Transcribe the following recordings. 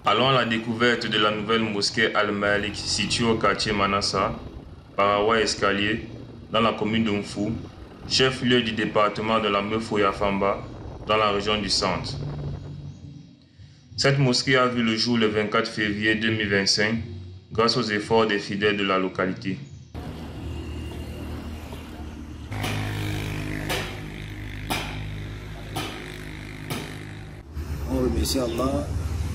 Allons à la découverte de la nouvelle mosquée Al-Malik située au quartier Manassa, Parawa Escalier, dans la commune d'Umfu, chef-lieu du département de la Mefoya-Famba, dans la région du Centre. Cette mosquée a vu le jour le 24 février 2025 grâce aux efforts des fidèles de la localité. On remercie Allah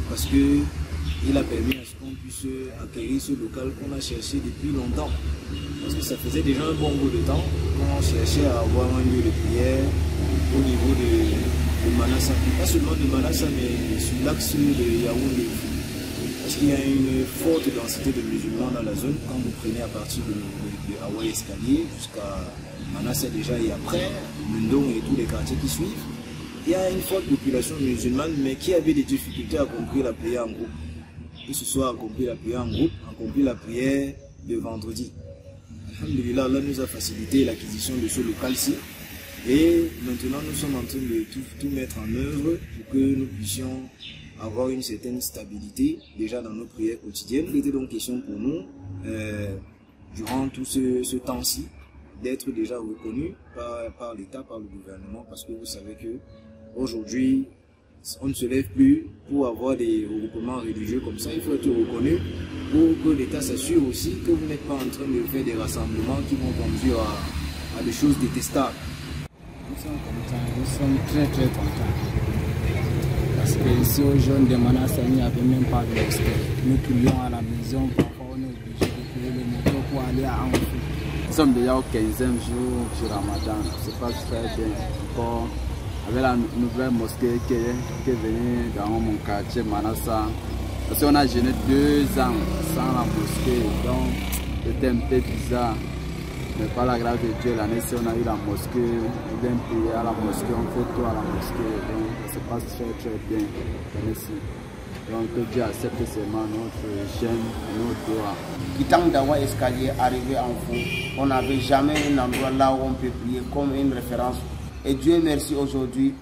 parce qu'il a permis à ce qu'on puisse acquérir ce local qu'on a cherché depuis longtemps. Parce que ça faisait déjà un bon bout de temps qu'on cherchait à avoir un lieu de prière au niveau de Manassa. Pas seulement de Manassa, mais sur l'axe de Yaoundé. Parce qu'il y a une forte densité de musulmans dans la zone. Quand vous prenez à partir de Hawaï Escalier jusqu'à Manassa déjà et après, Mundong et tous les quartiers qui suivent, il y a une forte population musulmane, mais qui avait des difficultés à accomplir la prière en groupe. Que ce soit accomplir la prière en groupe, accomplir la prière de vendredi. Alhamdulillah, Allah nous a facilité l'acquisition de ce local-ci. Et maintenant, nous sommes en train de tout mettre en œuvre pour que nous puissions avoir une certaine stabilité déjà dans nos prières quotidiennes. Il était donc question pour nous, durant tout ce temps-ci, d'être déjà reconnus par l'État, par le gouvernement, parce que vous savez que aujourd'hui, on ne se lève plus pour avoir des regroupements religieux comme ça. Il faut être reconnu pour que l'État s'assure aussi que vous n'êtes pas en train de faire des rassemblements qui vont conduire à des choses détestables. Nous sommes contents, nous sommes très contents. Parce que ici aux jeunes de Manassa, il n'y avait même pas de mosquée. Nous prions à la maison, parfois on est obligé de payer les motos pour aller à Anfou. Nous sommes déjà au 15e jour du Ramadan, ça se passe très bien. Encore avec la nouvelle mosquée qui est venue dans mon quartier Manassa. Parce qu'on a jeûné 2 ans sans la mosquée, donc c'était un peu bizarre. Mais par la grâce de Dieu, l'année-ci on a eu la mosquée, on vient prier à la mosquée, on fait tout à la mosquée, donc ça se passe très bien l'année-ci. Donc que Dieu accepte seulement notre jeûne et notre doigt. Quittant d'Hawaï Escalier, arrivé en fou, on n'avait jamais un endroit là où on peut prier comme une référence. Et Dieu merci aujourd'hui,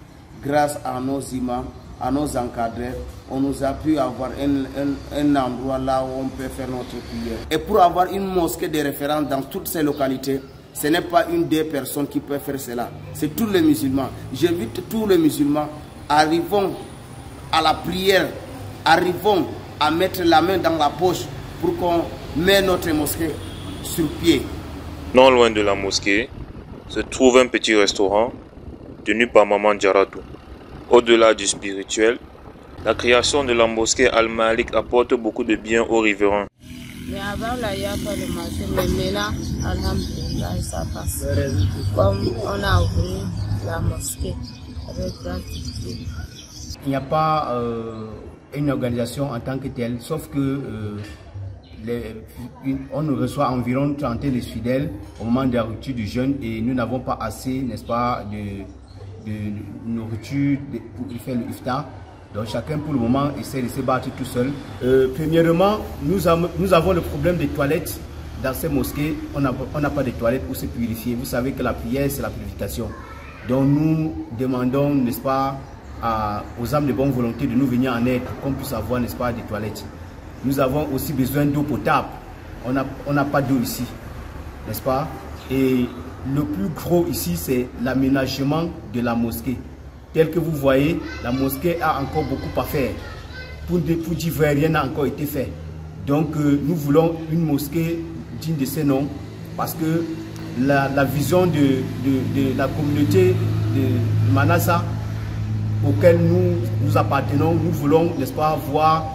grâce à nos imams, à nos encadreurs, on nous a pu avoir un endroit là où on peut faire notre prière. Et pour avoir une mosquée de référence dans toutes ces localités, ce n'est pas une des personnes qui peut faire cela. C'est tous les musulmans. J'invite tous les musulmans, arrivons à la prière, arrivons à mettre la main dans la poche pour qu'on mette notre mosquée sur pied. Non loin de la mosquée se trouve un petit restaurant tenu par Maman Djaratou. Au-delà du spirituel, la création de la mosquée Al-Malik apporte beaucoup de bien aux riverains. Mais avant là, il n'y a pas de marché, mais maintenant, alhamdulillah, ça passe. Comme on a ouvert la mosquée avec grande difficulté. Il n'y a pas une organisation en tant que telle, sauf que on reçoit environ 30 de fidèles au moment de la rupture du jeûne et nous n'avons pas assez, n'est-ce pas, de nourriture pour faire le iftar. Donc chacun pour le moment essaie de se battre tout seul. Premièrement, nous avons le problème des toilettes dans ces mosquées. On n'a pas de toilettes pour se purifier. Vous savez que la prière c'est la purification. Donc nous demandons, n'est-ce pas, aux âmes de bonne volonté de nous venir en aide pour qu'on puisse avoir, n'est-ce pas, des toilettes. Nous avons aussi besoin d'eau potable. On n'a pas d'eau ici, n'est-ce pas? Et le plus gros ici, c'est l'aménagement de la mosquée. Tel que vous voyez, la mosquée a encore beaucoup à faire. Pour dire vrai, rien n'a encore été fait. Donc nous voulons une mosquée digne de ce nom parce que la vision de la communauté de Manassa auquel nous appartenons, nous voulons, n'est-ce pas, voir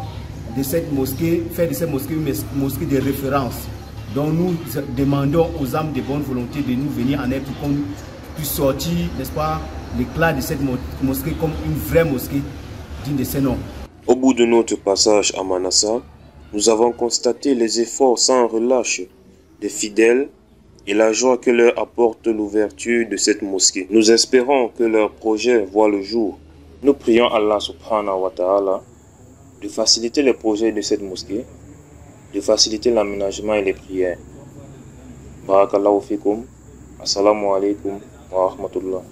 de cette mosquée, faire de cette mosquée une mosquée de référence. Donc nous demandons aux âmes de bonne volonté de nous venir en aide pour qu'on puisse sortir, n'est-ce pas, l'éclat de cette mosquée comme une vraie mosquée digne de ce nom. Au bout de notre passage à Manassa, nous avons constaté les efforts sans relâche des fidèles et la joie que leur apporte l'ouverture de cette mosquée. Nous espérons que leur projet voit le jour. Nous prions Allah subhanahu wa ta'ala de faciliter les projets de cette mosquée, de faciliter l'aménagement et les prières. Barakallahu fikum. Assalamu alaikum wa rahmatullah.